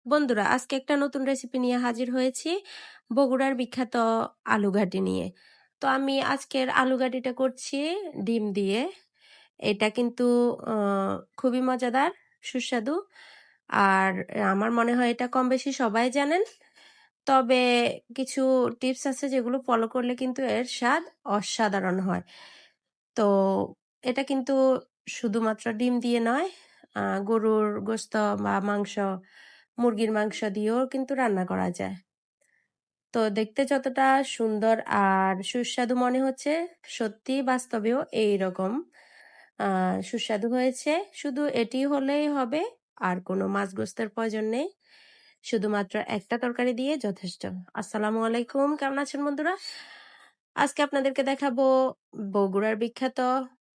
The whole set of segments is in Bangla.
বন্ধুরা, আজকে একটা নতুন রেসিপি নিয়ে হাজির হয়েছি বগুড়ার বিখ্যাত আলু ঘাটি নিয়ে। তো আমি আজকের আলু ঘাটিটা করছি ডিম দিয়ে। এটা কিন্তু খুবই মজাদার, সুস্বাদু। আর আমার মনে হয় এটা কম বেশি সবাই জানেন। তবে কিছু টিপস আছে যেগুলো ফলো করলে কিন্তু এর স্বাদ অসাধারণ হয়। তো এটা কিন্তু শুধুমাত্র ডিম দিয়ে নয়, গরুর গোশত বা মাংস, মুরগির মাংস দিয়েও কিন্তু রান্না করা যায়। তো দেখতে যতটা সুন্দর আর সুস্বাদু মনে হচ্ছে, সত্যি বাস্তবেও এইরকম সুস্বাদু হয়েছে। শুধু এটি হলেই হবে, আর কোনো মাছ গোস্তের প্রয়োজন নেই। শুধুমাত্র একটা তরকারি দিয়ে যথেষ্ট। আসসালামু আলাইকুম, কেমন আছেন বন্ধুরা? আজকে আপনাদেরকে দেখাবো বগুড়ার বিখ্যাত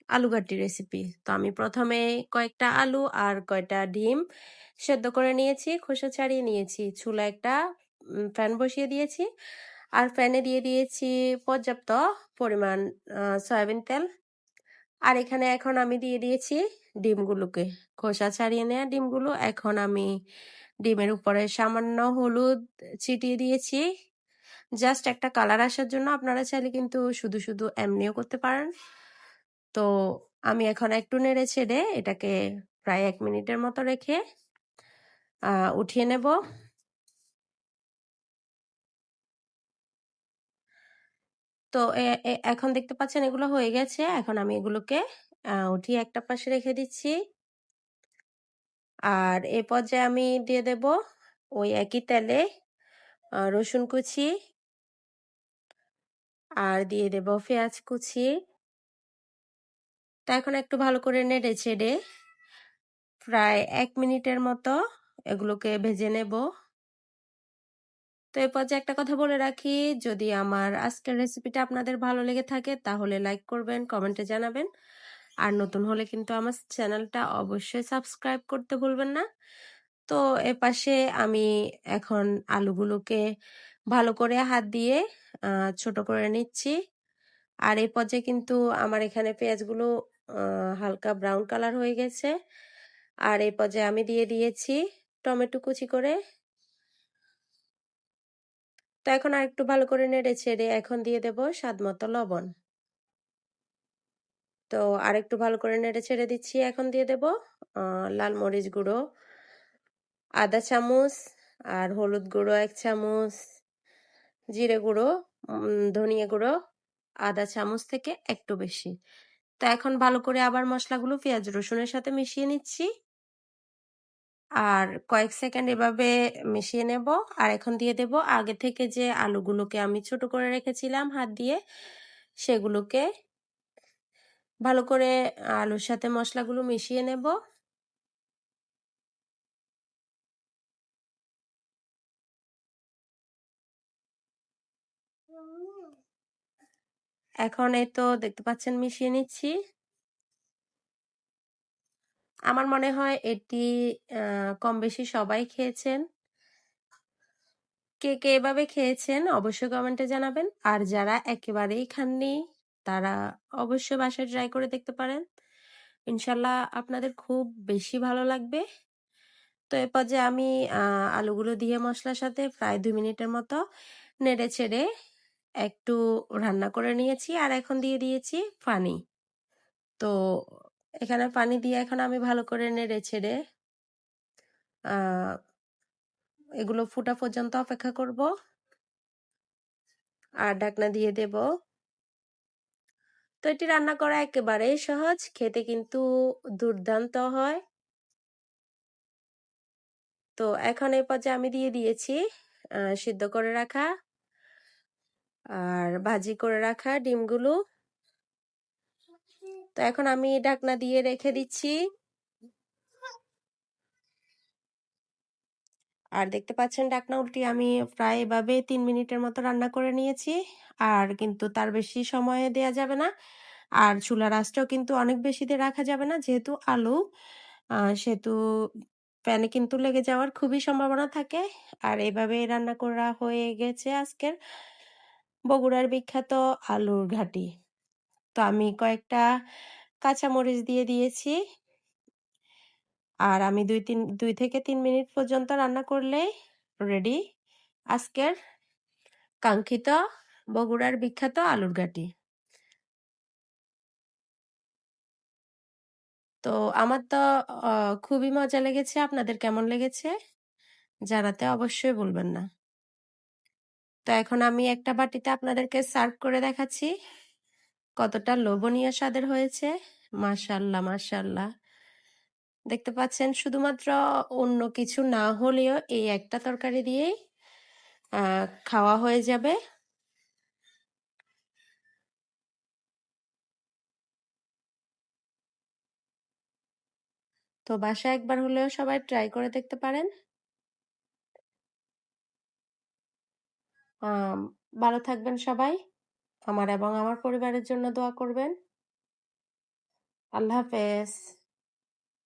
আলু ঘাটি রেসিপি। তো আমি প্রথমে কয়েকটা আলু আর কয়টা ডিম সেদ্ধ করে নিয়েছি, খোসা ছাড়িয়ে নিয়েছি। চুলায় একটা ফ্যান বসিয়ে দিয়েছি, আর ফ্যানে দিয়ে দিয়েছি পর্যাপ্ত পরিমাণ সয়াবিন তেল। আর এখানে এখন আমি দিয়ে দিয়েছি ডিমগুলোকে, খোসা ছাড়িয়ে নেওয়া ডিমগুলো। এখন আমি ডিমের উপরে সামান্য হলুদ ছিটিয়ে দিয়েছি, জাস্ট একটা কালার আসার জন্য। আপনারা চাইলে কিন্তু শুধু শুধু এমনিও করতে পারেন। তো আমি এখন একটু নেড়ে ছেড়ে এটাকে প্রায় 1 মিনিটের মতো রেখে উঠিয়ে নেব। তো এখন দেখতে পাচ্ছেন এগুলো হয়ে গেছে। এখন আমি এগুলোকে উঠিয়ে একটা পাশে রেখে দিচ্ছি। আর এ পর্যায়ে আমি দিয়ে দেব ওই একই তেলে রসুন কুচি, আর দিয়ে দেব পেঁয়াজ কুচি। তা এখন একটু ভালো করে নেড়ে ছেড়ে প্রায় 1 মিনিটের মতো এগুলোকে ভেজে নেব। তো এ পর্যায়ে একটা কথা বলে রাখি, যদি আমার আজকের রেসিপিটা আপনাদের ভালো লেগে থাকে তাহলে লাইক করবেন, কমেন্টে জানাবেন। আর নতুন হলে কিন্তু আমার চ্যানেলটা অবশ্যই সাবস্ক্রাইব করতে ভুলবেন না। তো এপাশে আমি এখন আলুগুলোকে ভালো করে হাত দিয়ে ছোট করে নিচ্ছি। আর এই পর্যায়ে কিন্তু আমার এখানে পেঁয়াজগুলো হালকা ব্রাউন কালার হয়ে গেছে। আর এই পর্যায়ে আমি দিয়ে দিয়েছি টমেটো কুচি করে। তো এখন আরেকটু ভালো করে নেড়ে ছেড়ে এখন দিয়ে দেব স্বাদ মতো লবণ। তো আরেকটু ভালো করে নেড়ে ছেড়ে দিচ্ছি। এখন দিয়ে দেব লাল মরিচ গুঁড়ো আধা চামচ, আর হলুদ গুঁড়ো 1 চামচ, জিরে গুঁড়ো, ধনিয়া গুঁড়ো আধা চামচ থেকে একটু বেশি। তো এখন ভালো করে আবার মশলাগুলো পেঁয়াজ রসুনের সাথে মিশিয়ে নিচ্ছি। আর কয়েক সেকেন্ড এভাবে মিশিয়ে নেব। আর এখন দিয়ে দেব আগে থেকে যে আলুগুলোকে আমি ছোট করে রেখেছিলাম হাত দিয়ে, সেগুলোকে ভালো করে আলুর সাথে মশলাগুলো মিশিয়ে নেব। এখন এই তো দেখতে পাচ্ছেন মিশিয়ে নিচ্ছি। আমার মনে হয় এটি কম বেশি সবাই খেয়েছেন। কে কে এভাবে খেয়েছেন অবশ্যই কমেন্টে জানাবেন। আর যারা একেবারেই খাননি তারা অবশ্যই বাসায় ট্রাই করে দেখতে পারেন। ইনশাল্লাহ আপনাদের খুব বেশি ভালো লাগবে। তো এ পর্যায়ে আমি আলুগুলো দিয়ে মশলার সাথে প্রায় 2 মিনিটের মতো নেড়ে ছেড়ে একটু রান্না করে নিয়েছি। আর এখন দিয়ে দিয়েছি পানি। তো এখানে পানি দিয়ে এখন আমি ভালো করে নেড়ে ছেড়ে এগুলো ফুটা পর্যন্ত অপেক্ষা করব। আর ঢাকনা দিয়ে দেব। তো এটি রান্না করা একেবারেই সহজ, খেতে কিন্তু দুর্দান্ত হয়। তো এখন এই পর্যায়ে আমি দিয়ে দিয়েছি সিদ্ধ করে রাখা আর ভাজি করে রাখা ডিমগুলো। তো এখন আমি ঢাকনা দিয়ে রেখে দিচ্ছি। আর দেখতে পাচ্ছেন ঢাকনা উল্টিয়ে আমি প্রায় এভাবে 3 মিনিটের মতো রান্না করে নিয়েছি। আর কিন্তু তার বেশি সময় দেয়া যাবে না। আর চুলার আঁচটাও কিন্তু অনেক বেশি দিয়ে রাখা যাবে না, যেহেতু আলু সেহেতু প্যানে কিন্তু লেগে যাওয়ার খুবই সম্ভাবনা থাকে। আর এভাবে রান্না করা হয়ে গেছে আজকের বগুড়ার বিখ্যাত আলুর ঘাটি। তো আমি কয়েকটা কাঁচামরিচ দিয়ে দিয়েছি। আর আমি 2 থেকে 3 মিনিট পর্যন্ত রান্না করলেই রেডি আজকের কাঙ্ক্ষিত বগুড়ার বিখ্যাত আলুর ঘাটি। তো আমার তো খুবই মজা লেগেছে। আপনাদের কেমন লেগেছে? জানাতে অবশ্যই ভুলবেন না। তো এখন আমি একটা বাটিতে আপনাদেরকে সার্ভ করে দেখাচ্ছি কতটা লোভনীয় স্বাদের হয়েছে। মাশাআল্লাহ, মাশাআল্লাহ। দেখতে পাচ্ছেন শুধুমাত্র অন্য কিছু না হলেও এই একটা তরকারি দিয়েই খাওয়া হয়ে যাবে। তো বাসায় একবার হলেও সবাই ট্রাই করে দেখতে পারেন। আম ভালো থাকবেন সবাই। আমার এবং আমার পরিবারের জন্য দোয়া করবেন। আল্লাহ হাফেজ।